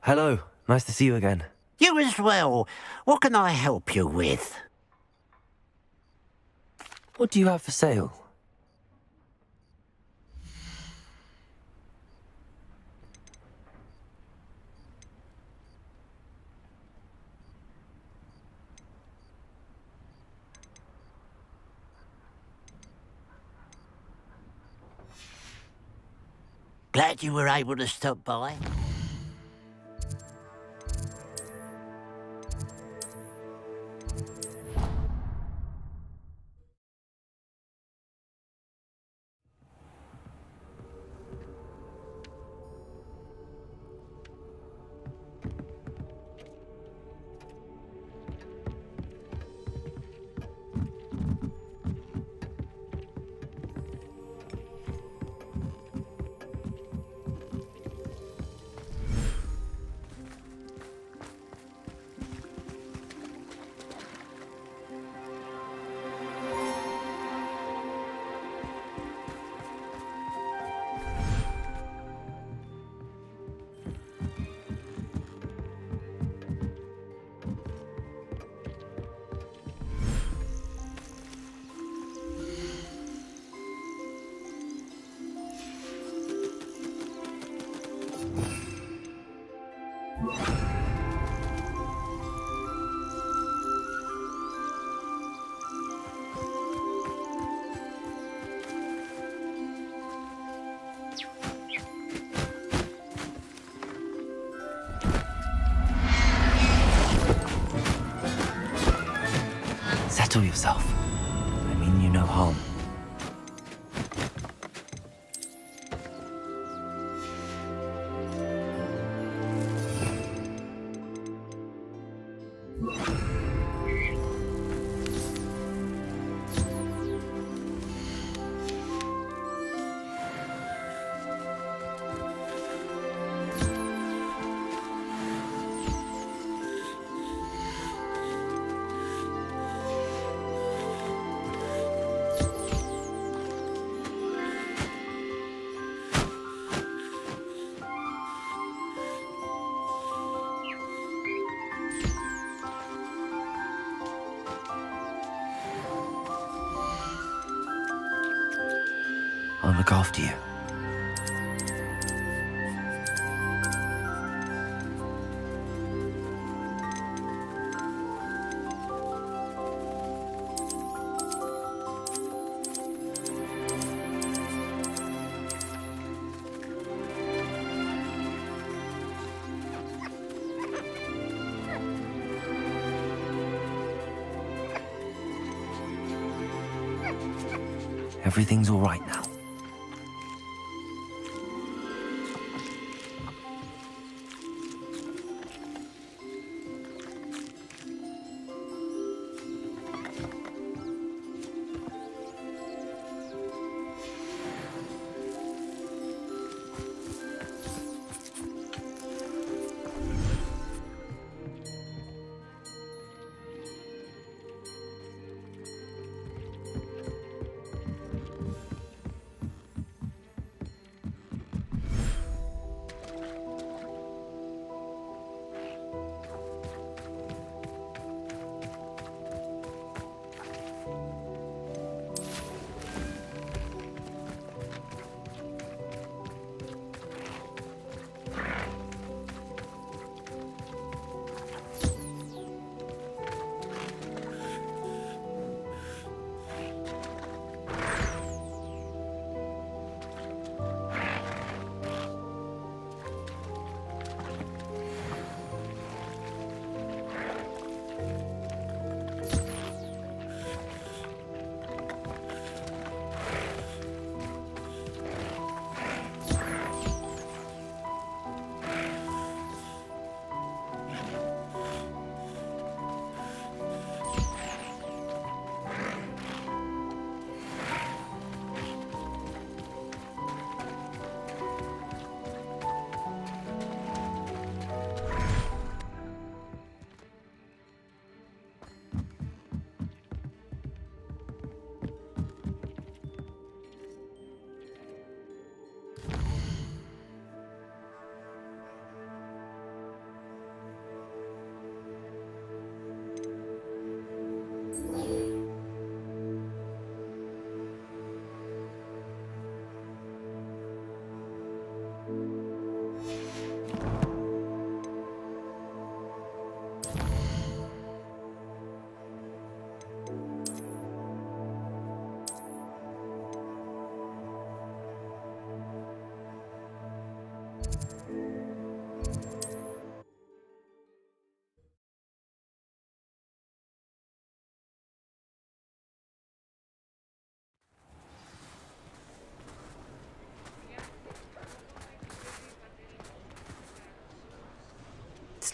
Hello. Nice to see you again. You as well. What can I help you with? What do you have for sale? Glad you were able to stop by. Settle yourself. I mean you no harm. I'll look after you. Everything's all right now.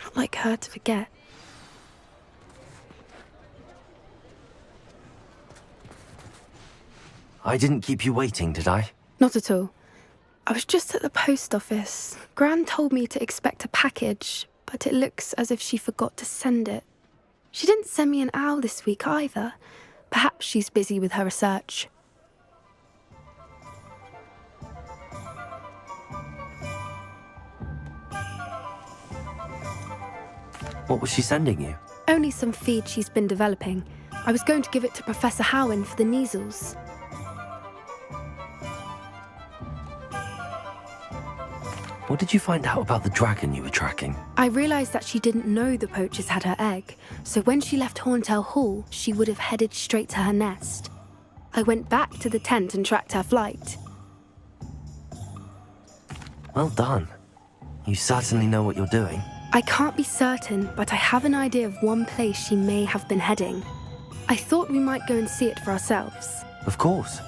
Not like her to forget. I didn't keep you waiting, did I? Not at all. I was just at the post office. Gran told me to expect a package, but it looks as if she forgot to send it. She didn't send me an owl this week either. Perhaps she's busy with her research. What was she sending you? Only some feed she's been developing. I was going to give it to Professor Howen for the measles. What did you find out about the dragon you were tracking? I realised that she didn't know the poachers had her egg, so when she left Horntail Hall, she would have headed straight to her nest. I went back to the tent and tracked her flight. Well done. You certainly know what you're doing. I can't be certain, but I have an idea of one place she may have been heading. I thought we might go and see it for ourselves. Of course.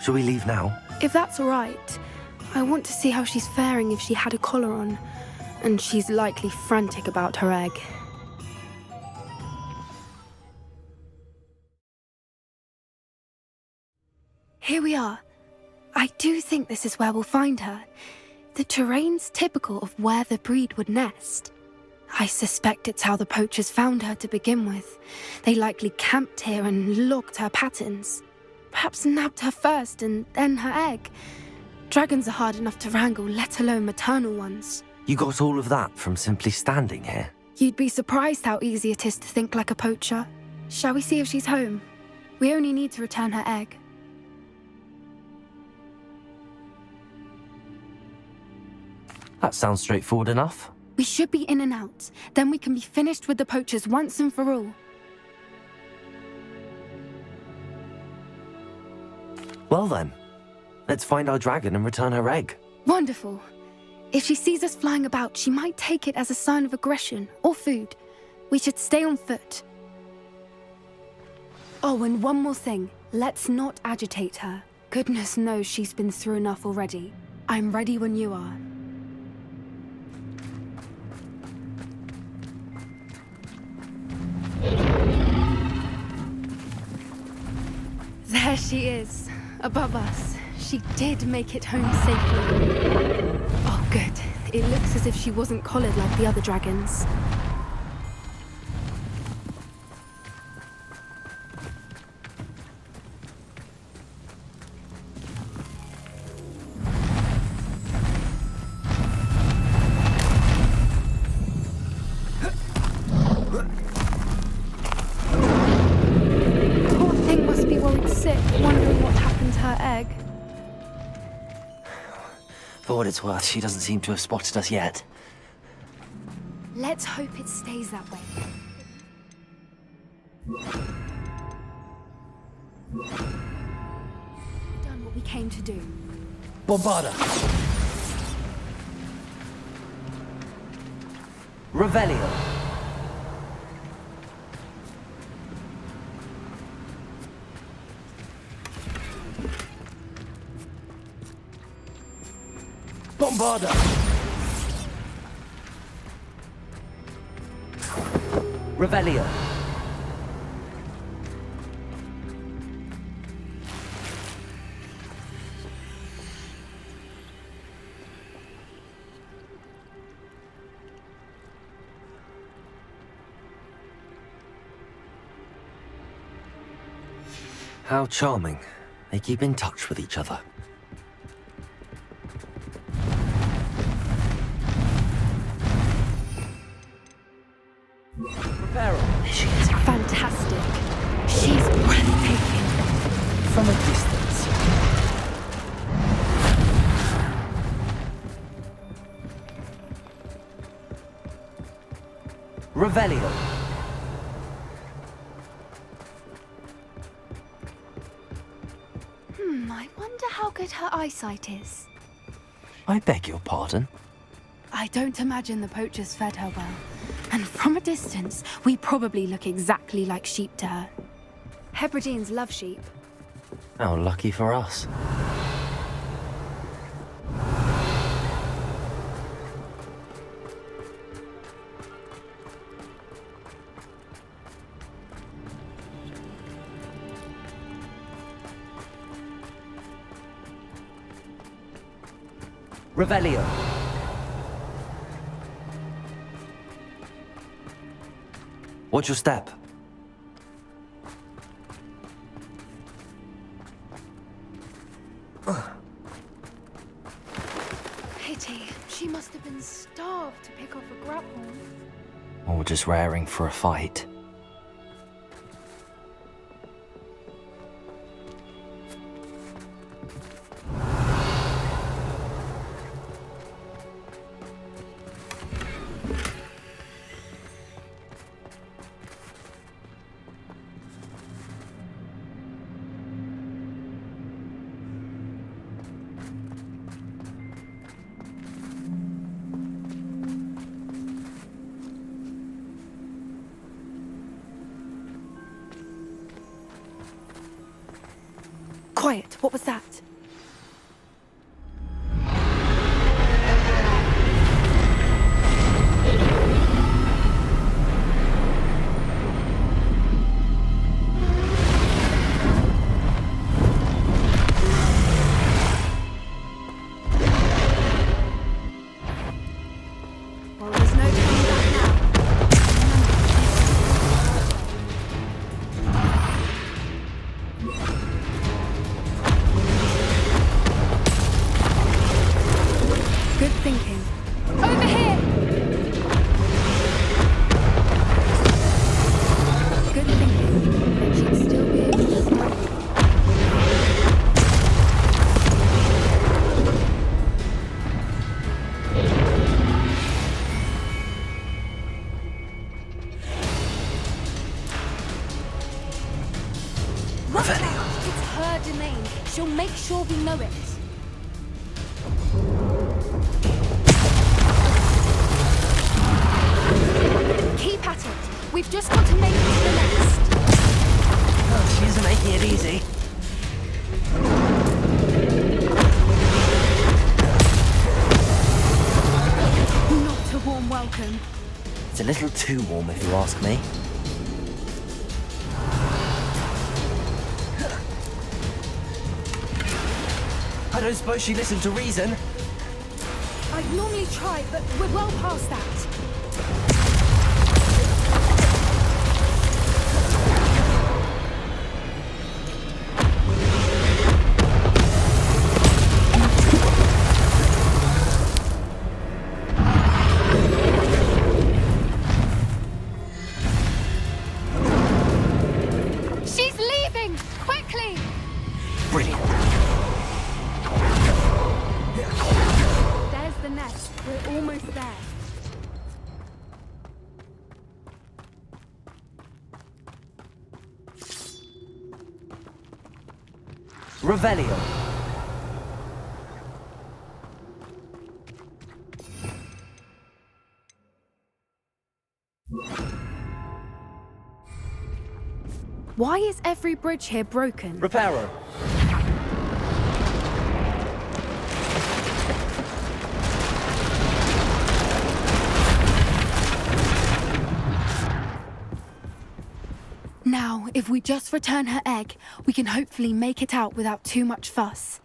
Shall we leave now? If that's all right. I want to see how she's faring if she had a collar on, and she's likely frantic about her egg. Here we are. I do think this is where we'll find her. The terrain's typical of where the breed would nest. I suspect it's how the poachers found her to begin with. They likely camped here and logged her patterns. Perhaps nabbed her first and then her egg. Dragons are hard enough to wrangle, let alone maternal ones. You got all of that from simply standing here? You'd be surprised how easy it is to think like a poacher. Shall we see if she's home? We only need to return her egg. That sounds straightforward enough. We should be in and out. Then we can be finished with the poachers once and for all. Well then, let's find our dragon and return her egg. Wonderful. If she sees us flying about, she might take it as a sign of aggression or food. We should stay on foot. Oh, and one more thing. Let's not agitate her. Goodness knows she's been through enough already. I'm ready when you are. There she is, above us. She did make it home safely. Oh, good. It looks as if she wasn't collared like the other dragons. For what it's worth, she doesn't seem to have spotted us yet. Let's hope it stays that way. Done what we came to do. Bombarda! Revelio! Bombarda! Revelio! How charming. They keep in touch with each other. She's fantastic. She's breathtaking. From a distance. Revelio. I wonder how good her eyesight is. I beg your pardon? I don't imagine the poachers fed her well. And from a distance, we probably look exactly like sheep to her. Hebrideans love sheep. How lucky for us. Revelio. Watch your step. Pity. She must have been starved to pick off a grapple. Or just raring for a fight. Quiet, what was that? Well, there's no turning back now. Good thinking. Over here! Good thinking. Then she'd still be able to smell you. It's her domain. She'll make sure we know it. Keep at it. We've just got to make it to the nest. Oh, she isn't making it easy. Not a warm welcome. It's a little too warm if you ask me. I don't suppose she listened to reason. I'd normally try, but we're well past that. She's leaving! Quickly! Brilliant. There's the nest. We're almost there. Revelio. Why is every bridge here broken? Reparo. Now, if we just return her egg, we can hopefully make it out without too much fuss.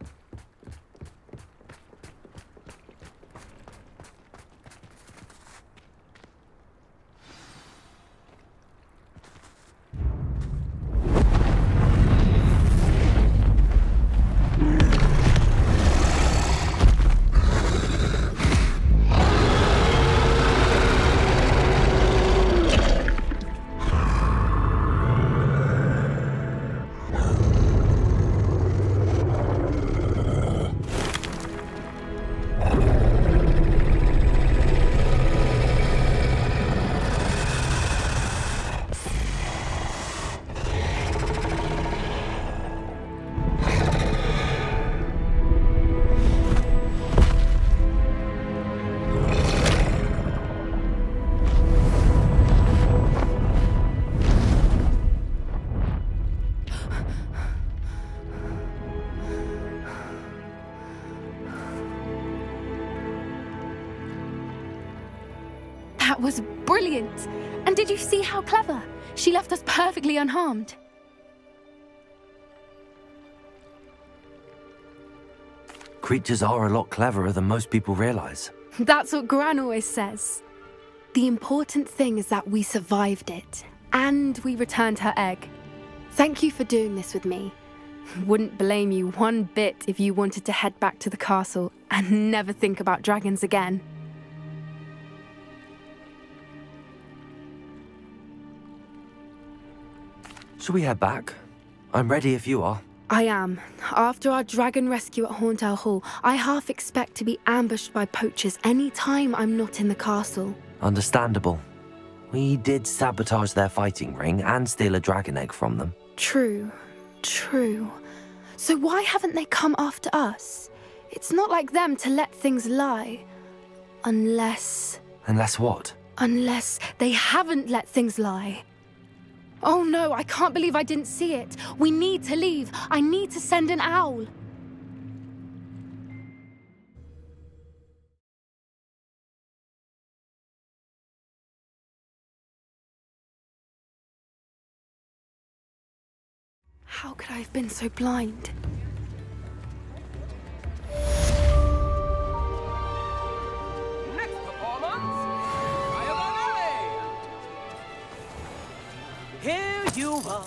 That was brilliant! And did you see how clever? She left us perfectly unharmed. Creatures are a lot cleverer than most people realize. That's what Gran always says. The important thing is that we survived it, and we returned her egg. Thank you for doing this with me. Wouldn't blame you one bit if you wanted to head back to the castle and never think about dragons again. Shall we head back? I'm ready if you are. I am. After our dragon rescue at Hauntel Hall, I half expect to be ambushed by poachers any time I'm not in the castle. Understandable. We did sabotage their fighting ring and steal a dragon egg from them. True. So why haven't they come after us? It's not like them to let things lie. Unless what? Unless they haven't let things lie. Oh no, I can't believe I didn't see it. We need to leave. I need to send an owl. How could I have been so blind? Next performance, valley. Here you are.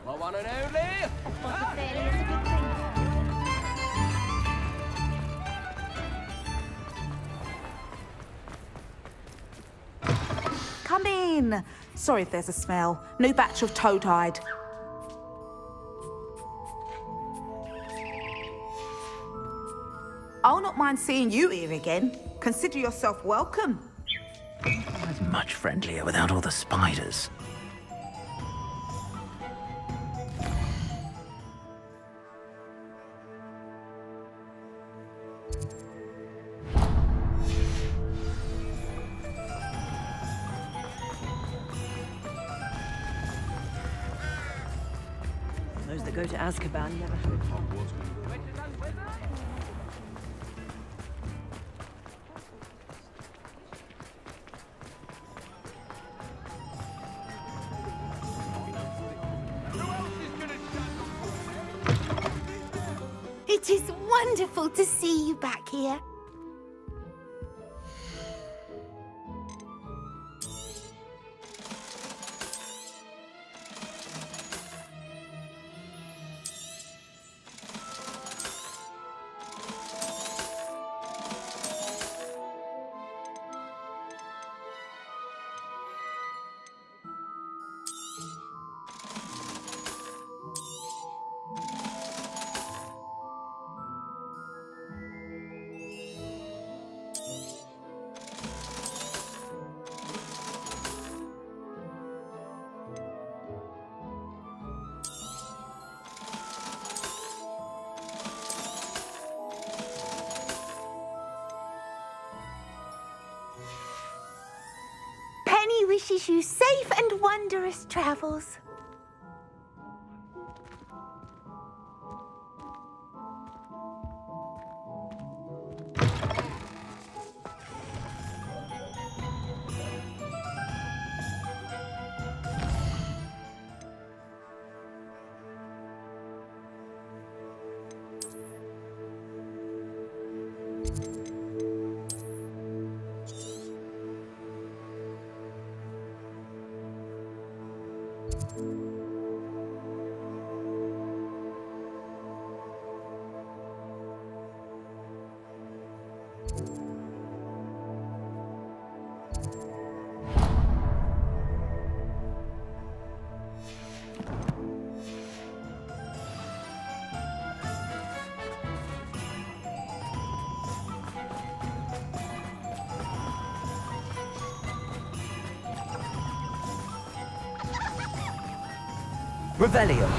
The one and only. Come in. Sorry if there's a smell. New batch of toad-hide. I'll not mind seeing you here again. Consider yourself welcome. It's much friendlier without all the spiders. Those that go to Azkaban never have it. It is wonderful to see you back here. Penny wishes you safe and wondrous travels. Revelio.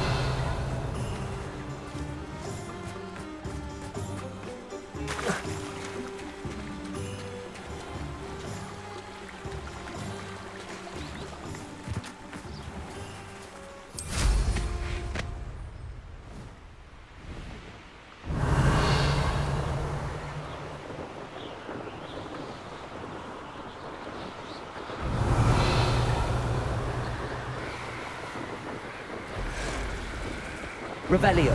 Revelio.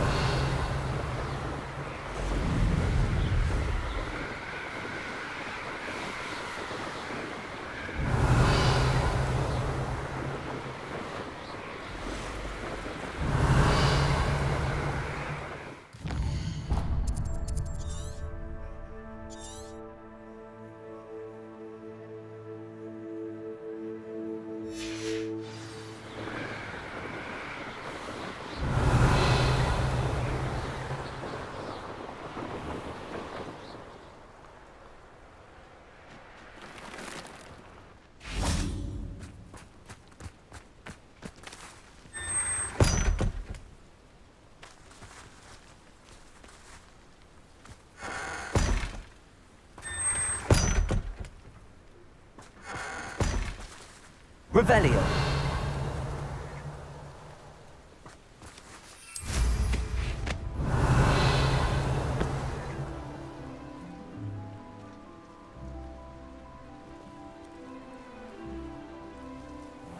Revelio.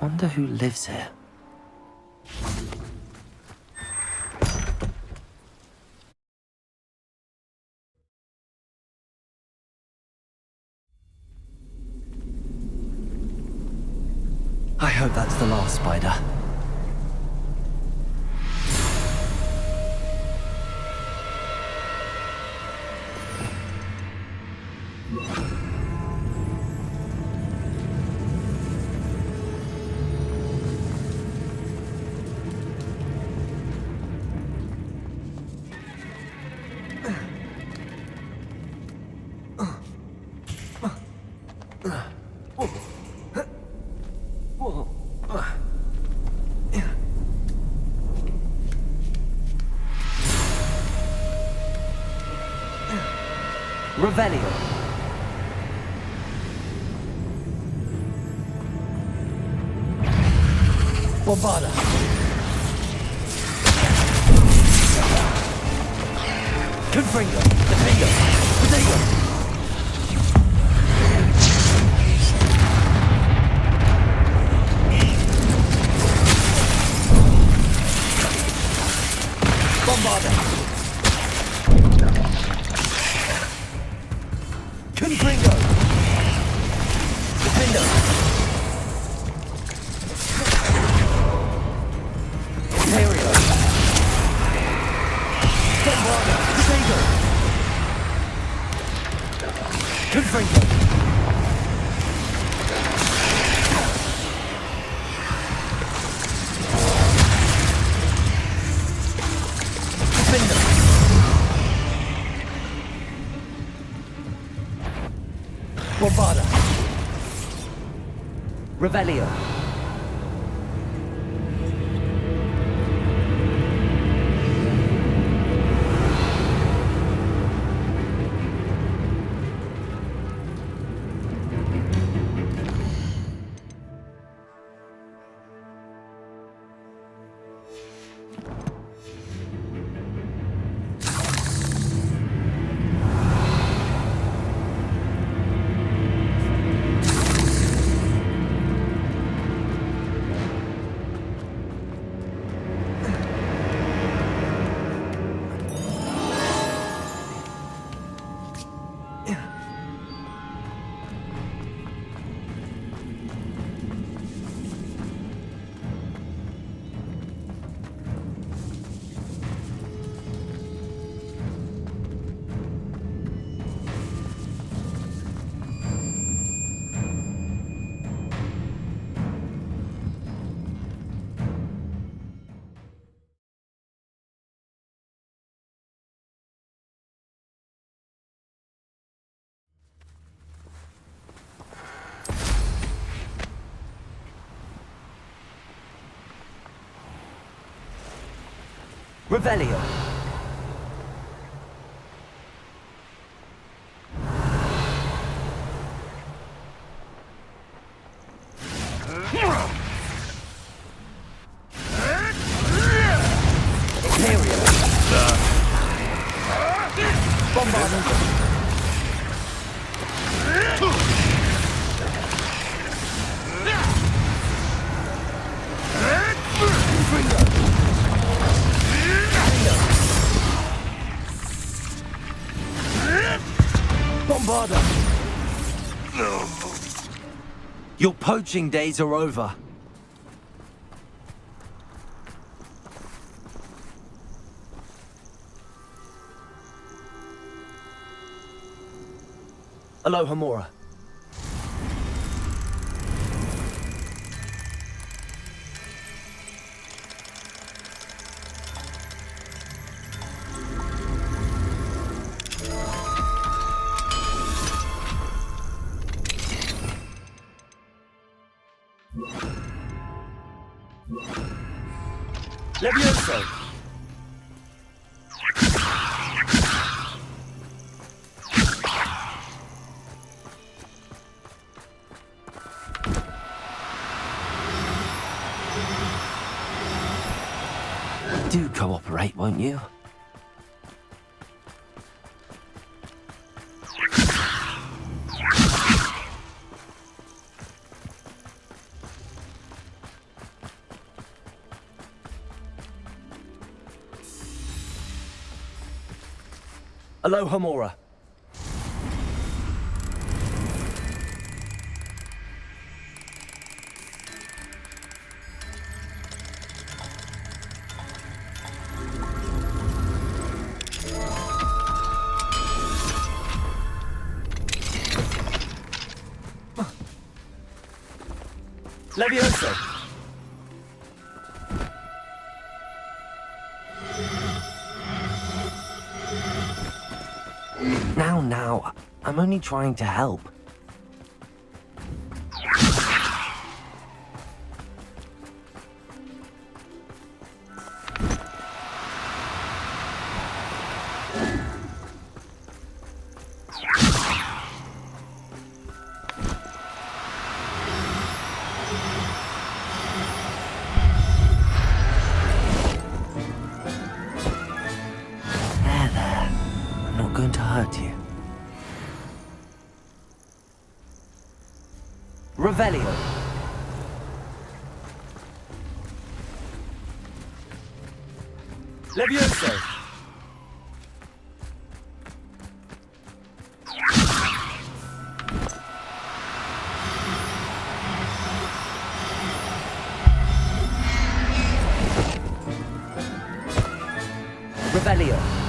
Wonder who lives here. I hope that's the last spider. Revelio. Bombarda. Confringo. Defendo. Potato. Bombarda. Confringo. Defendo. Ontario. Bombarda. Potato. Confringo. Defendo. Bombarda. Revelio. Revelio. Bombarda! Your poaching days are over. Aloha Mora. Levioso! Do cooperate, won't you? Aloha Mora. Levioso. Now, I'm only trying to help. There. I'm not going to hurt you. Revelio. Levioso. Revelio.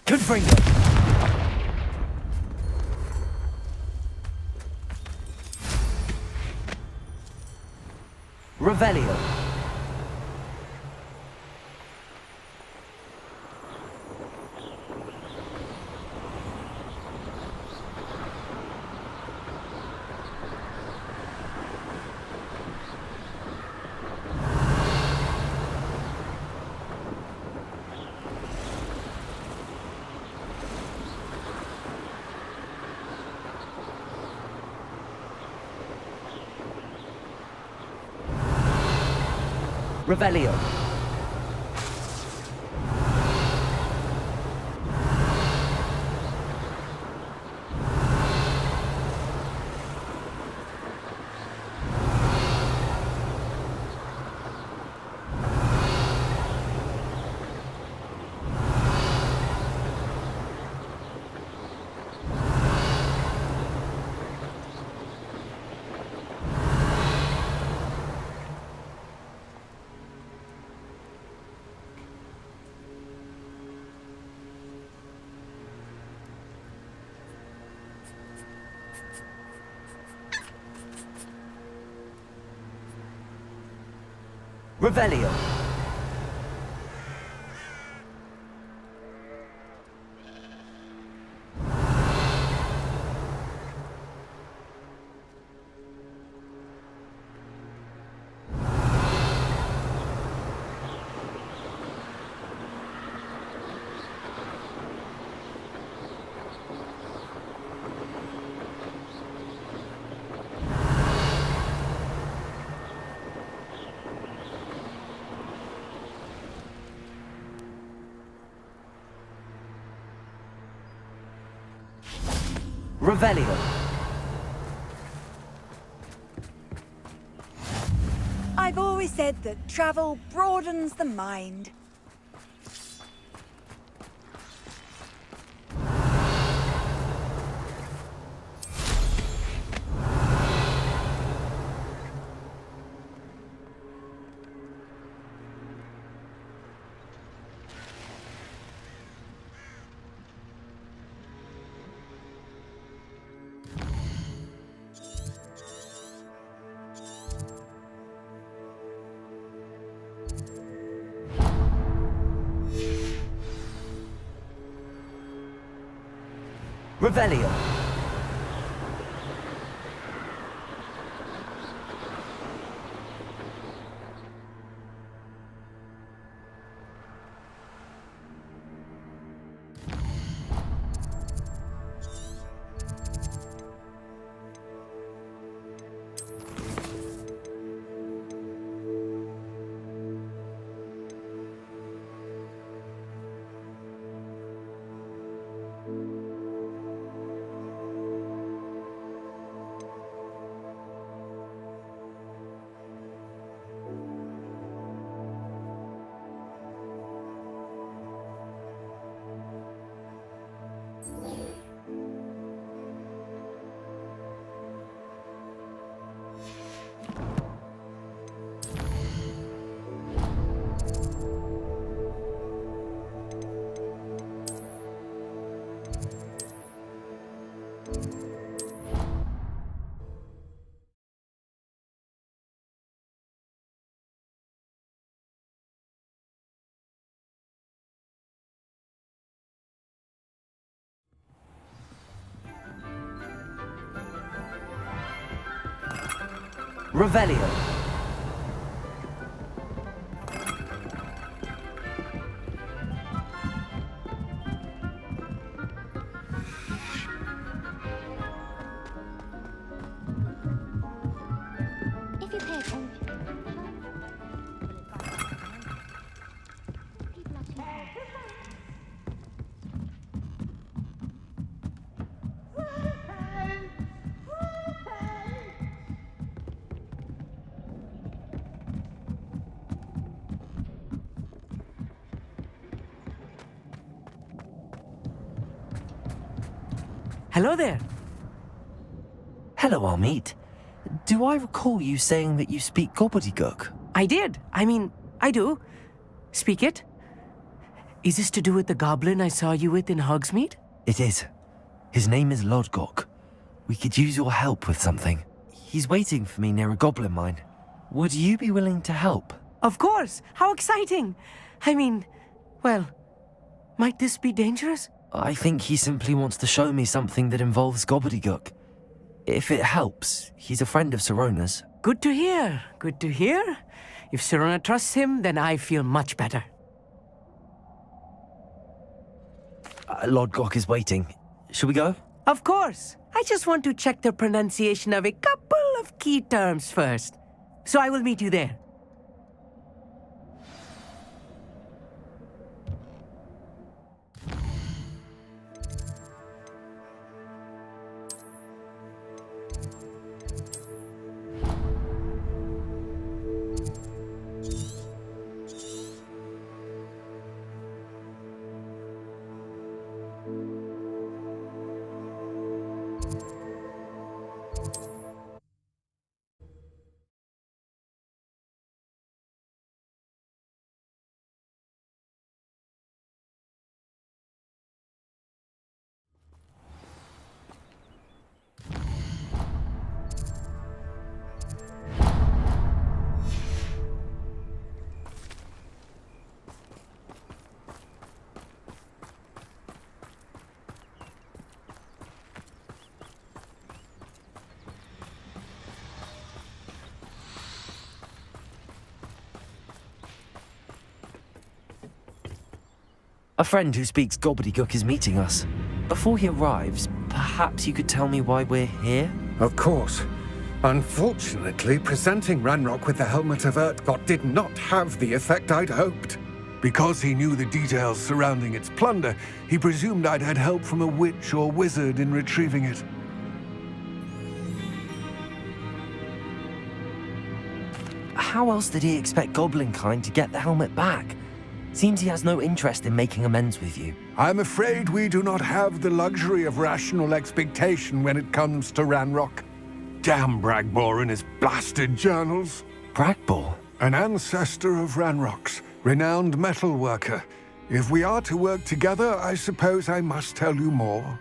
Confringo. Revelio. Revelio. Revelio. Revelio. I've always said that travel broadens the mind. Revelio. Revelio. If you pay attention. Hello there. Hello, Amit. Do I recall you saying that you speak gobbledygook? I did. I do. Speak it. Is this to do with the goblin I saw you with in Hogsmeade? It is. His name is Lodgok. We could use your help with something. He's waiting for me near a goblin mine. Would you be willing to help? Of course. How exciting. Well, might this be dangerous? I think he simply wants to show me something that involves gobbledygook. If it helps, he's a friend of Sirona's. Good to hear. Good to hear. If Sirona trusts him, then I feel much better. Lodgok is waiting. Shall we go? Of course. I just want to check the pronunciation of a couple of key terms first. So I will meet you there. A friend who speaks gobbledygook is meeting us. Before he arrives, perhaps you could tell me why we're here? Of course. Unfortunately, presenting Ranrok with the helmet of Urtkot did not have the effect I'd hoped. Because he knew the details surrounding its plunder, he presumed I'd had help from a witch or wizard in retrieving it. How else did he expect goblin kind to get the helmet back? Seems he has no interest in making amends with you. I'm afraid we do not have the luxury of rational expectation when it comes to Ranrok. Damn Bragbor and his blasted journals. Bragbor? An ancestor of Ranrok's, renowned metal worker. If we are to work together, I suppose I must tell you more.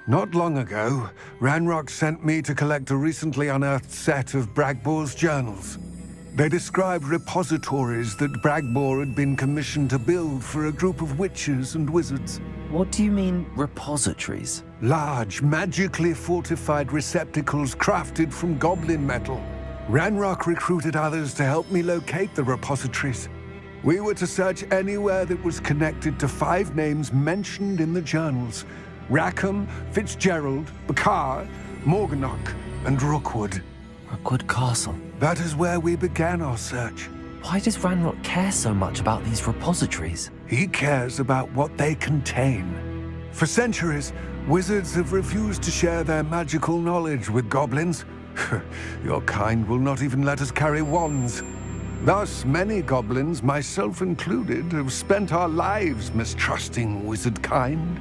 Not long ago, Ranrok sent me to collect a recently unearthed set of Bragbor's journals. They described repositories that Bragbor had been commissioned to build for a group of witches and wizards. What do you mean, repositories? Large, magically fortified receptacles crafted from goblin metal. Ranrok recruited others to help me locate the repositories. We were to search anywhere that was connected to 5 names mentioned in the journals: Rackham, Fitzgerald, Bakar, Morganach, and Rookwood. Rookwood Castle. That is where we began our search. Why does Ranrok care so much about these repositories? He cares about what they contain. For centuries, wizards have refused to share their magical knowledge with goblins. Your kind will not even let us carry wands. Thus, many goblins, myself included, have spent our lives mistrusting wizard kind.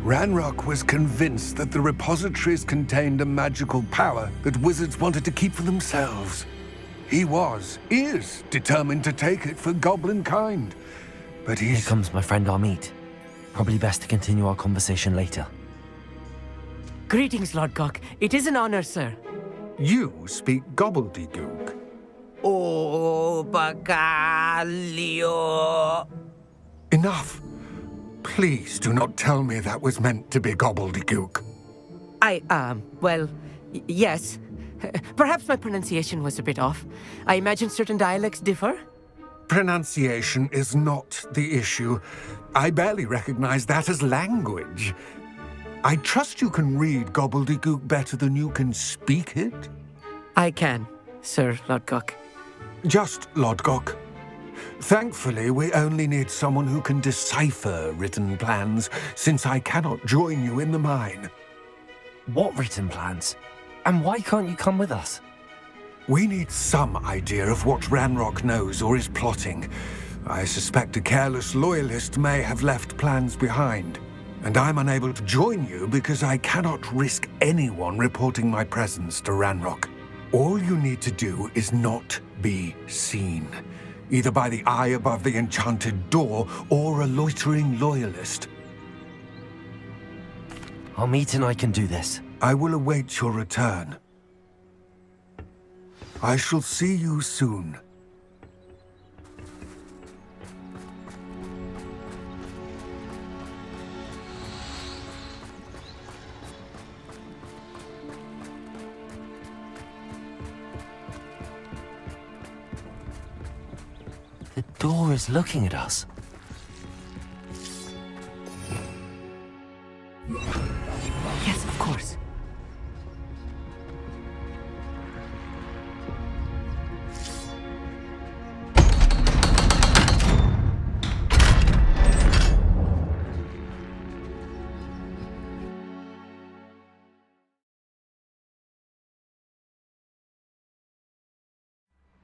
Ranrok was convinced that the repositories contained a magical power that wizards wanted to keep for themselves. He is determined to take it for goblin kind. But Here comes my friend Amit. Probably best to continue our conversation later. Greetings, Lodgok. It is an honor, sir. You speak gobbledygook. Oh, Bagalio. Enough. Please do not tell me that was meant to be gobbledygook. Yes. Perhaps my pronunciation was a bit off. I imagine certain dialects differ. Pronunciation is not the issue. I barely recognize that as language. I trust you can read gobbledygook better than you can speak it? I can, Sir Lodgok. Just Lodgok. Thankfully, we only need someone who can decipher written plans, since I cannot join you in the mine. What written plans? And why can't you come with us? We need some idea of what Ranrok knows or is plotting. I suspect a careless loyalist may have left plans behind. And I'm unable to join you because I cannot risk anyone reporting my presence to Ranrok. All you need to do is not be seen, either by the eye above the enchanted door or a loitering loyalist. Amit and I can do this. I will await your return. I shall see you soon. The door is looking at us. Yes, of course.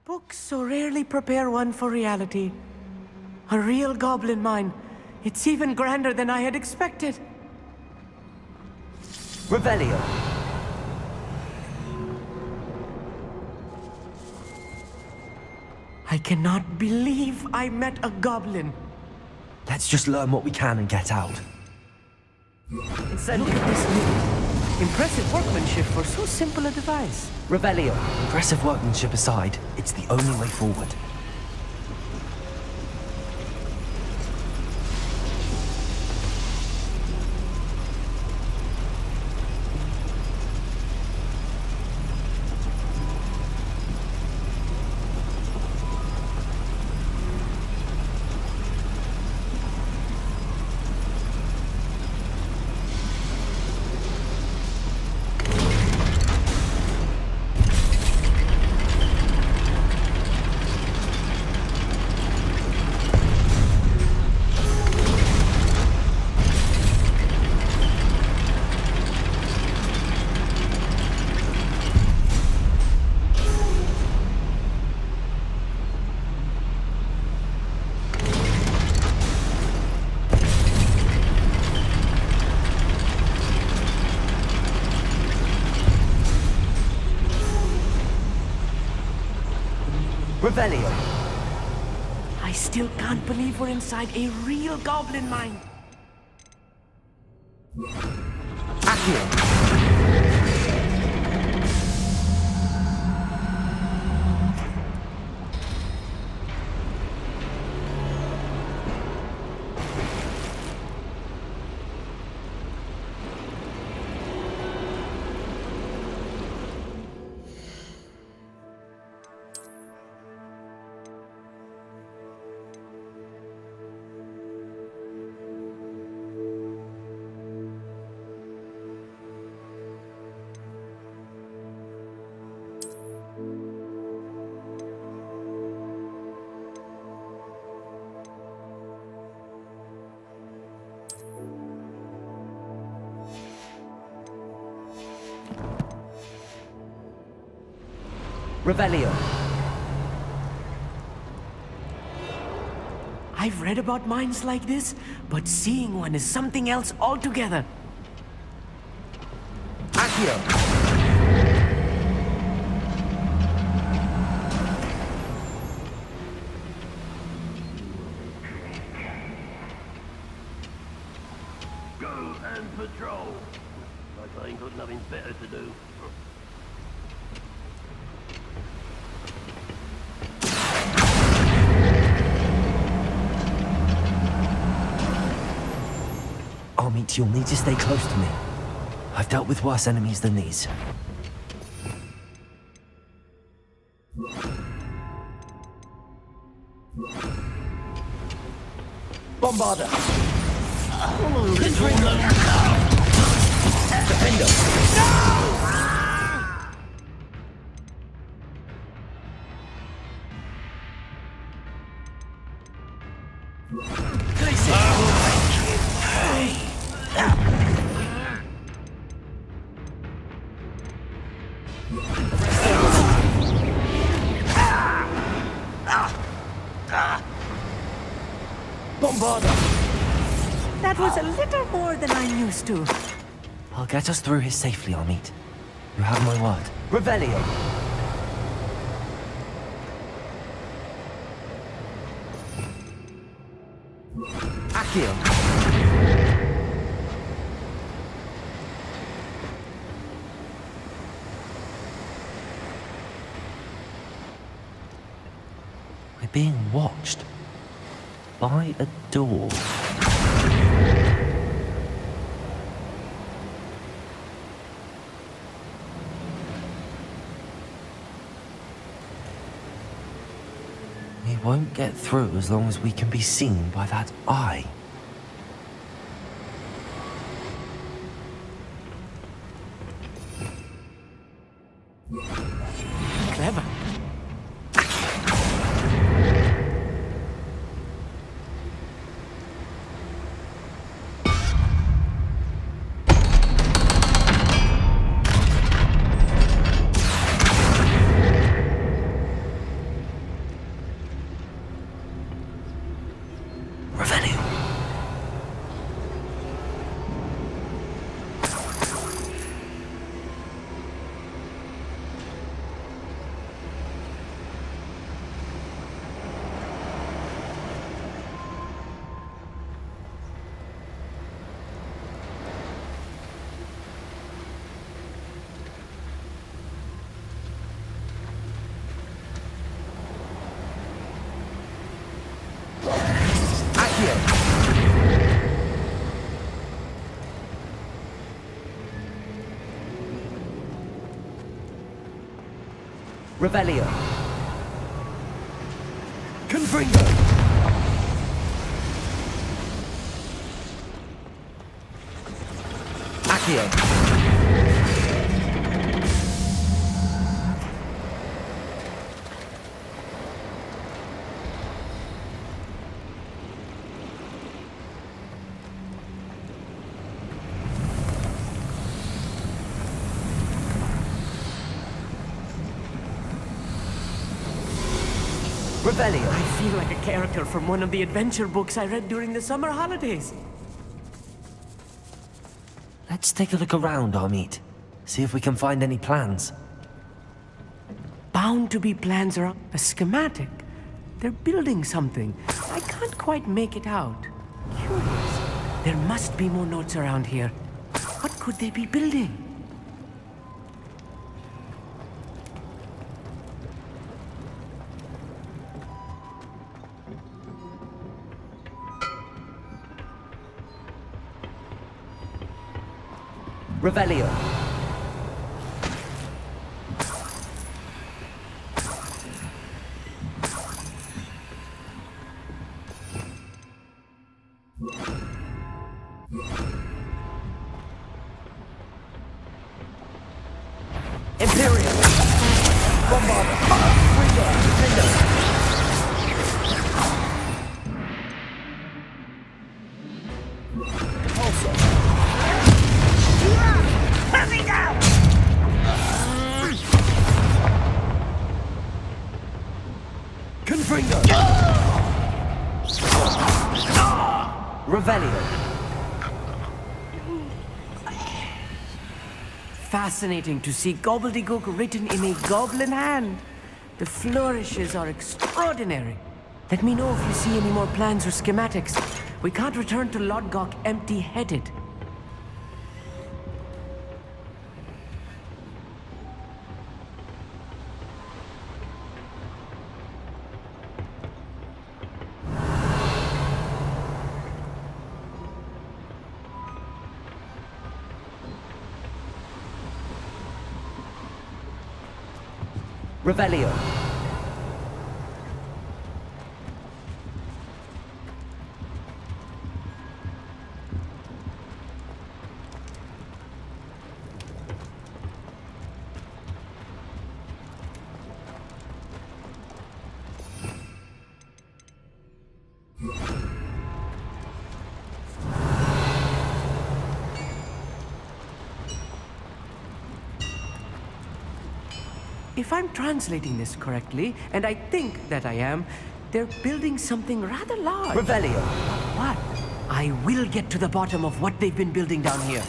Books so rarely prepare one for reality. A real goblin mine. It's even grander than I had expected. Revelio. I cannot believe I met a goblin. Let's just learn what we can and get out. Look at this loot. Impressive workmanship for so simple a device. Revelio. Impressive workmanship aside, it's the only way forward. Revelio. I still can't believe we're inside a real goblin mine. Accio. Revelio. I've read about mines like this, but seeing one is something else altogether. Accio. Go and patrol. Like I ain't got nothing better to do. Armit, you'll need to stay close to me. I've dealt with worse enemies than these. Bombarder! Defender! Bombarder! That was a little more than I'm used to. I'll get us through here safely, Armit. You have my word. Revelio! Accio! We're being watched by a door. We won't get through as long as we can be seen by that eye. Clever. Revelio. Confringo. Accio. Revelio. I feel like a character from one of the adventure books I read during the summer holidays. Let's take a look around, Armit. See if we can find any plans. By bound to be plans around a schematic. They're building something. I can't quite make it out. Curious. There must be more notes around here. What could they be building? Revelio. Imperial. Bombarder. Freedom. Defender. Pulsar. Put me down! Confringo. Revelio. Fascinating to see gobbledygook written in a goblin hand. The flourishes are extraordinary. Let me know if you see any more plans or schematics. We can't return to Lodgok empty-headed. Revelio. If I'm translating this correctly, and I think that I am, they're building something rather large. Revelio. What? I will get to the bottom of what they've been building down here.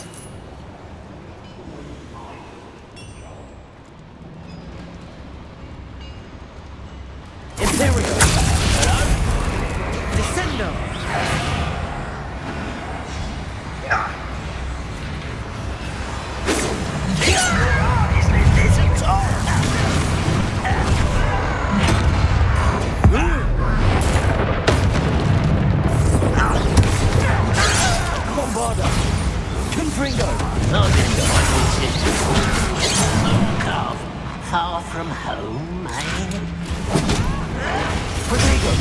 Imperial. Descendo. Bombarder. Confringo. Carve. Far from home, eh? Protego.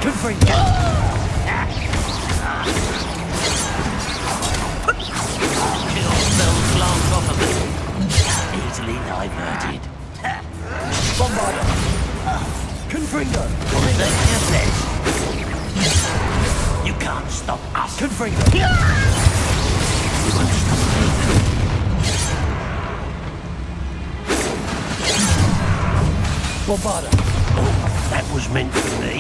Confringo. Those glance off of me. Easily diverted. Bombarder. Confringo. You can't stop us. Confringo. You won't stop me. Bombarder. Oh, that was meant for me.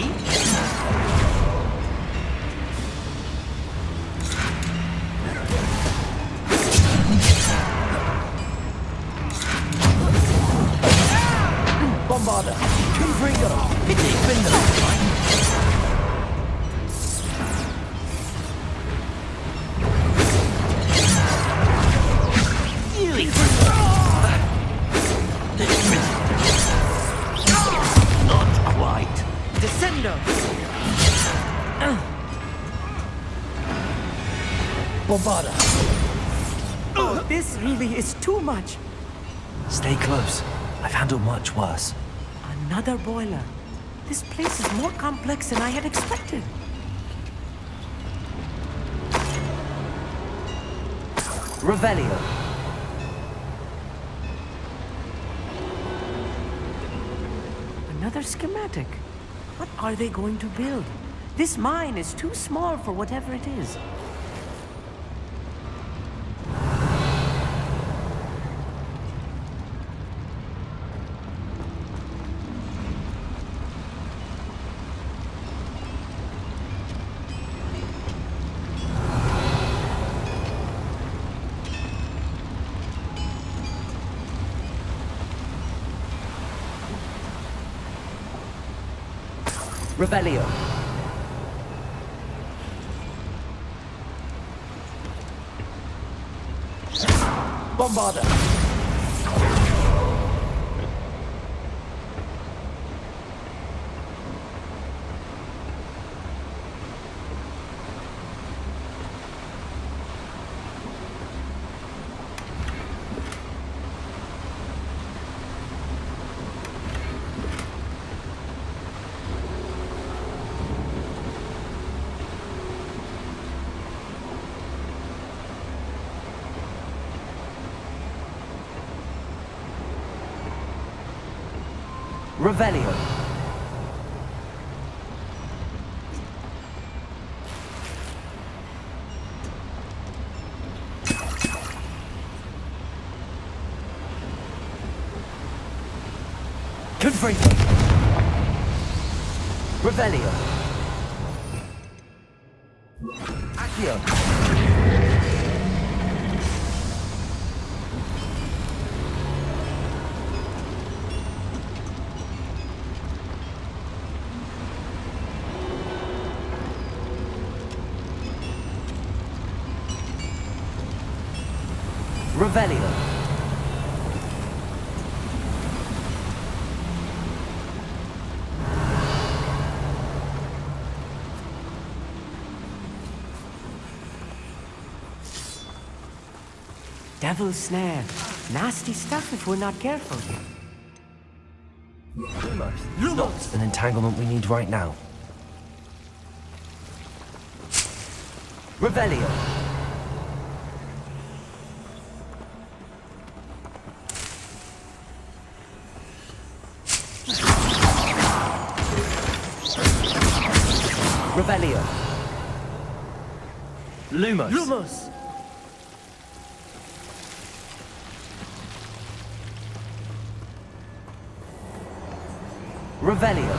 Bombarder. Confringo. Defender. Not quite. Descendo. Bombarder. Oh, this really is too much. Stay close. I've handled much worse. Another boiler. This place is more complex than I had expected. Revelio. Another schematic. What are they going to build? This mine is too small for whatever it is. Revelio. Bombarda. Revelio. Confringo. Revelio. Accio. Revelio. Devil's snare. Nasty stuff if we're not careful. Not an entanglement we need right now. Revelio. Revelio. Lumos. Lumos! Revelio.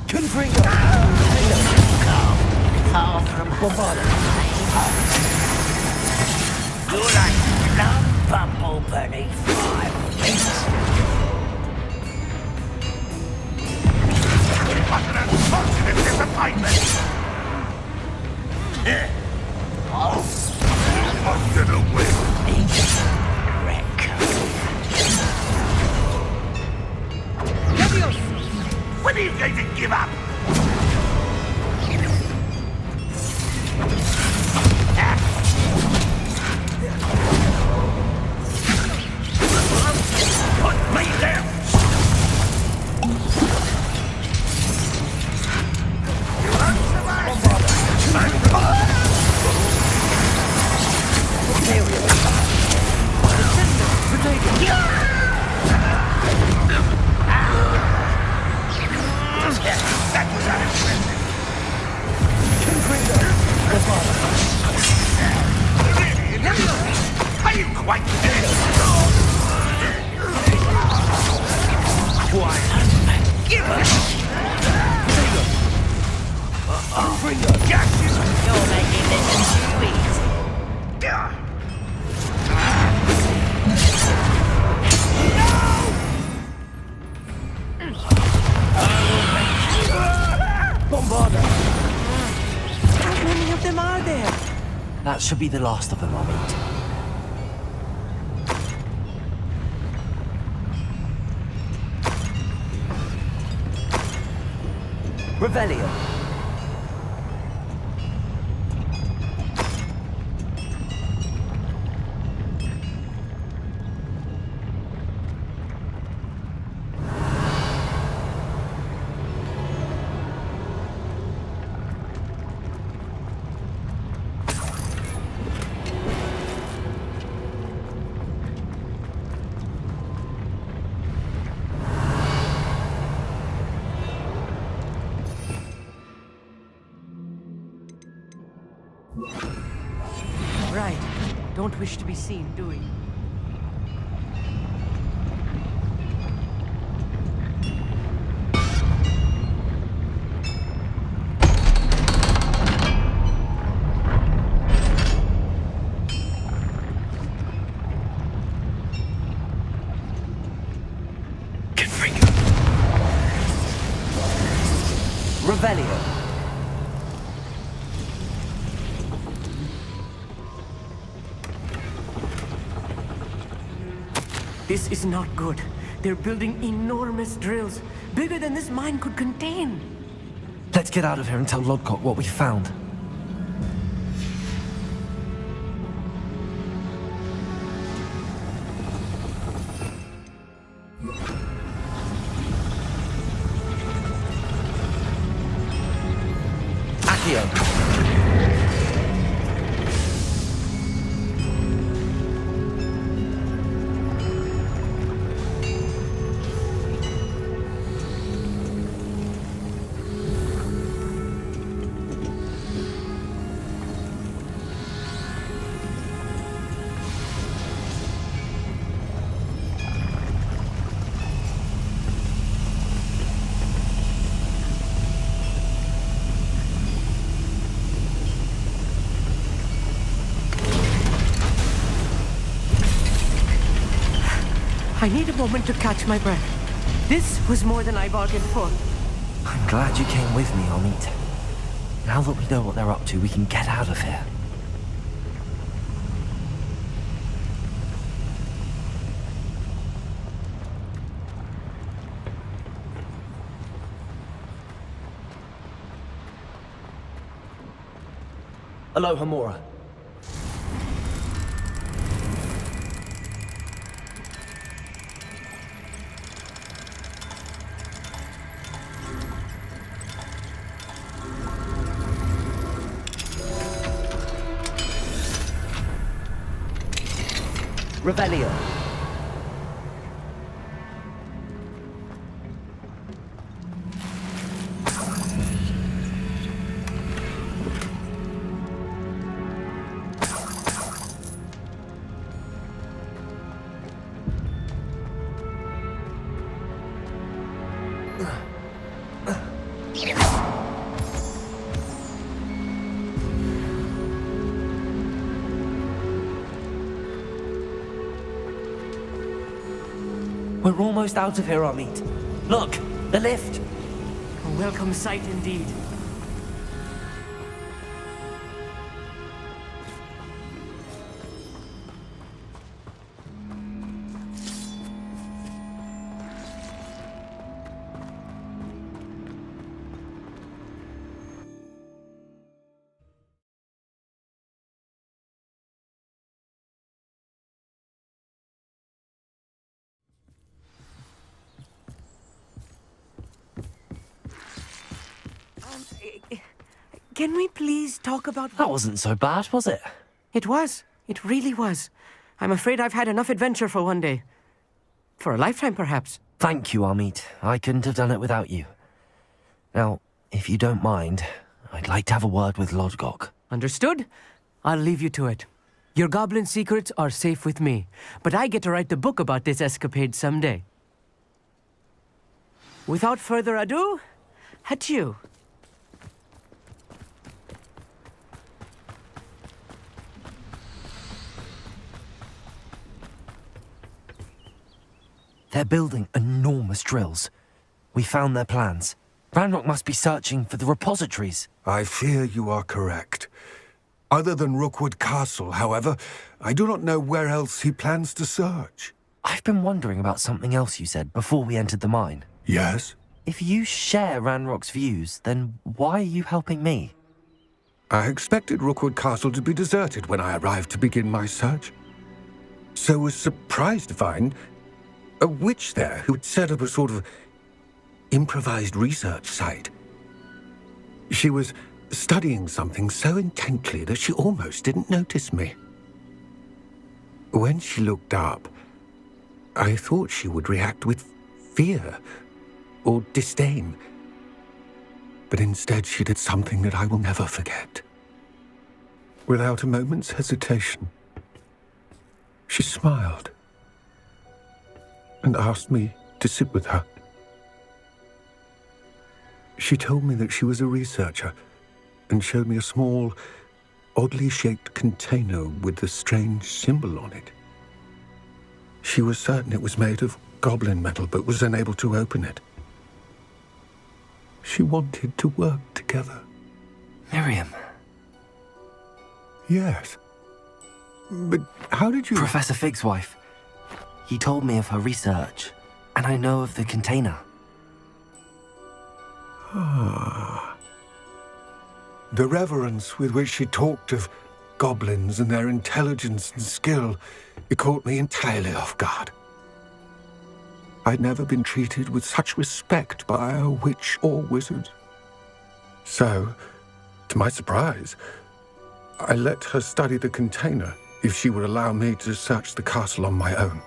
Confringo. Far from Bombarda. You're like love bumble beneath my feet. What an unfortunate disappointment! Under the wind. Wreck. When are you going to give up? Put me there! You won't survive! That was unexpected! Are you quite dead? Why? Give us! You're making this too easy. Bombarda. How many of them are there? That should be the last of them, I'll meet. Revelio. don't wish to be seen, do we? Revelio. This is not good. They're building enormous drills, bigger than this mine could contain. Let's get out of here and tell Lodgok what we found. I need a moment to catch my breath. This was more than I bargained for. I'm glad you came with me, Amit. Now that we know what they're up to, we can get out of here. Aloha Mora. Revelio. We're almost out of here, Amit. Look, the lift. A welcome sight indeed. Can we please talk about... That wasn't so bad, was it? It was. It really was. I'm afraid I've had enough adventure for one day. For a lifetime, perhaps. Thank you, Amit. I couldn't have done it without you. Now, if you don't mind, I'd like to have a word with Lodgok. Understood? I'll leave you to it. Your goblin secrets are safe with me, but I get to write the book about this escapade someday. Without further ado, adieu. They're building enormous drills. We found their plans. Ranrok must be searching for the repositories. I fear you are correct. Other than Rookwood Castle, however, I do not know where else he plans to search. I've been wondering about something else you said before we entered the mine. Yes? If you share Ranrock's views, then why are you helping me? I expected Rookwood Castle to be deserted when I arrived to begin my search. So was surprised to find a witch there who had set up a sort of improvised research site. She was studying something so intently that she almost didn't notice me. When she looked up, I thought she would react with fear or disdain. But instead she did something that I will never forget. Without a moment's hesitation, She smiled and asked me to sit with her. She told me that she was a researcher and showed me a small, oddly shaped container with a strange symbol on it. She was certain it was made of goblin metal, but was unable to open it. She wanted to work together. Miriam. Yes. But how did you... Professor Fig's wife. He told me of her research, and I know of the container. Ah. The reverence with which she talked of goblins and their intelligence and skill, it caught me entirely off guard. I'd never been treated with such respect by a witch or wizard. So, to my surprise, I let her study the container if she would allow me to search the castle on my own.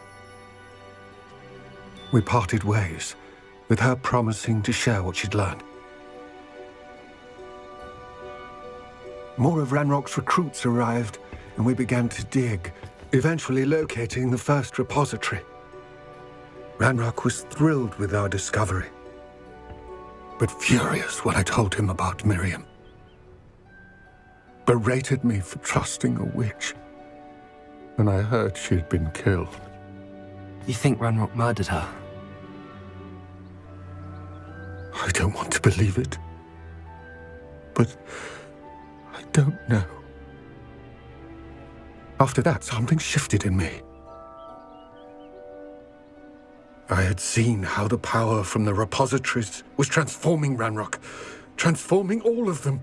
We parted ways, with her promising to share what she'd learned. More of Ranrok's recruits arrived, and we began to dig, eventually locating the first repository. Ranrok was thrilled with our discovery, but furious when I told him about Miriam. Berated me for trusting a witch, and I heard she'd been killed. You think Ranrok murdered her? I don't want to believe it, but I don't know. After that, something shifted in me. I had seen how the power from the repositories was transforming Ranrok, transforming all of them.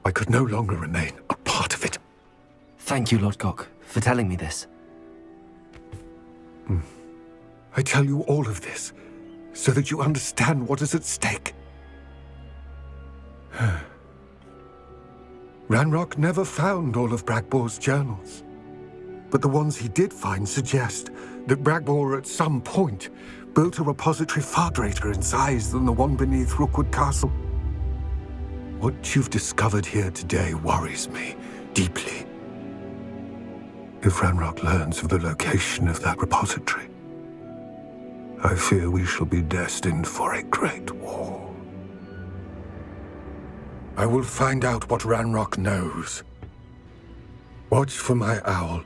I could no longer remain a part of it. Thank you, Lodgok, for telling me this. I tell you all of this so that you understand what is at stake. Ranrok never found all of Bragbor's journals, but the ones he did find suggest that Bragbor at some point built a repository far greater in size than the one beneath Rookwood Castle. What you've discovered here today worries me deeply. If Ranrok learns of the location of that repository, I fear we shall be destined for a great war. I will find out what Ranrok knows. Watch for my owl.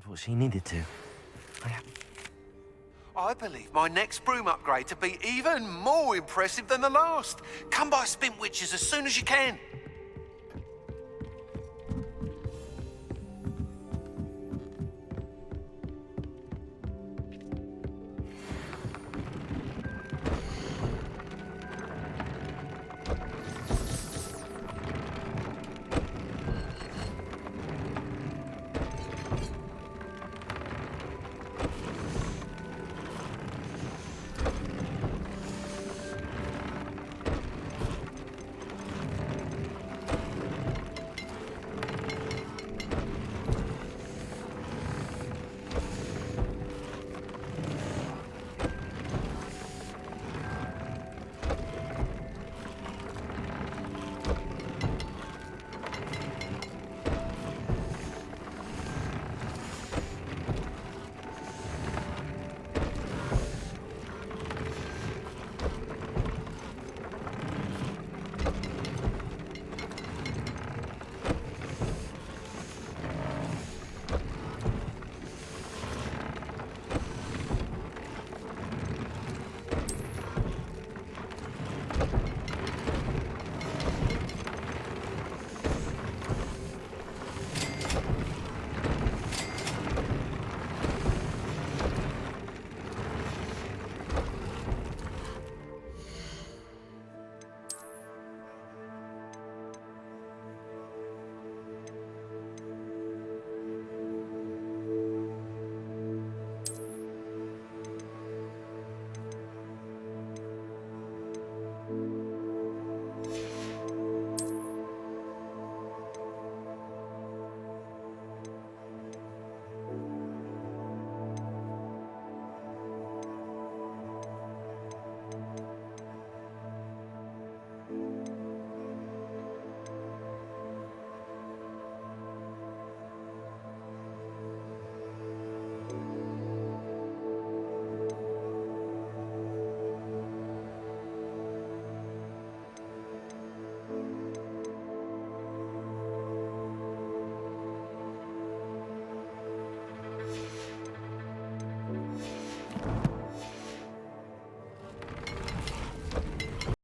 What she needed to. I believe my next broom upgrade to be even more impressive than the last. Come by Spint Witches as soon as you can.